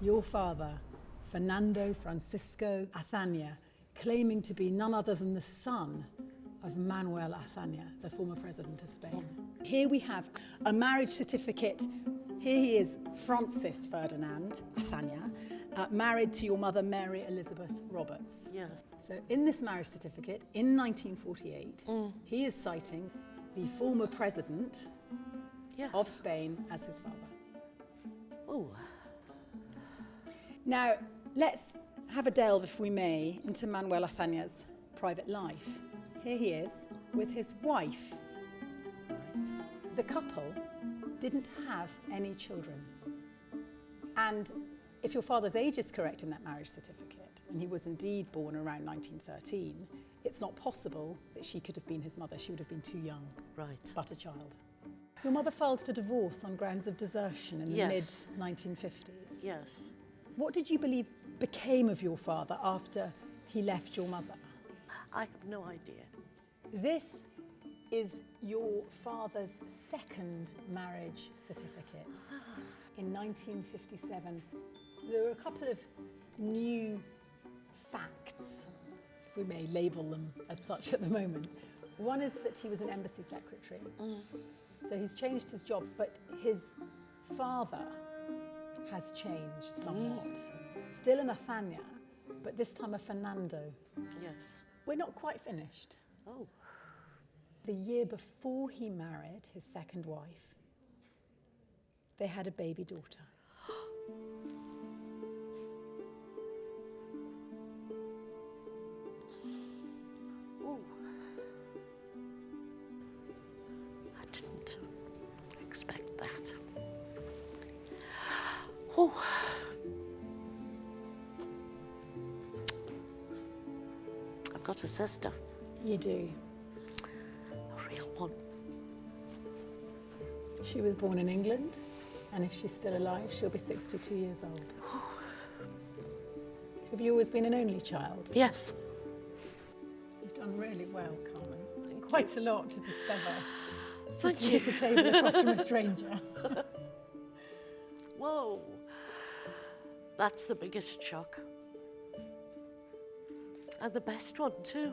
Your father, Fernando Francisco Azana, claiming to be none other than the son of Manuel Azana, the former president of Spain. Here we have a marriage certificate. Here he is, Frances Fernando Azana, married to your mother, Mary Elizabeth Roberts. Yes. So in this marriage certificate, in 1948, he is citing the former president of Spain as his father. Oh. Now, let's have a delve, if we may, into Manuel Azana's private life. Here he is with his wife. The couple didn't have any children. And if your father's age is correct in that marriage certificate, and he was indeed born around 1913, it's not possible that she could have been his mother. She would have been too young, but a child. Your mother filed for divorce on grounds of desertion in the mid-1950s. Yes. What did you believe became of your father after he left your mother? I have no idea. This is your father's second marriage certificate in 1957. There were a couple of new facts, if we may label them as such at the moment. One is that he was an embassy secretary. So he's changed his job, but his father has changed somewhat. Still an Azana, but this time a Fernando. Yes. We're not quite finished. Oh. The year before he married his second wife, they had a baby daughter. Oh. I didn't expect that. Oh. I've got a sister. You do. A real one. She was born in England, and if she's still alive, she'll be 62 years old. Have you always been an only child? Yes. You've done really well, Carmen. It's quite a lot to discover. Thank Sitting you. at a table across from a stranger. Whoa. That's the biggest shock. And the best one, too.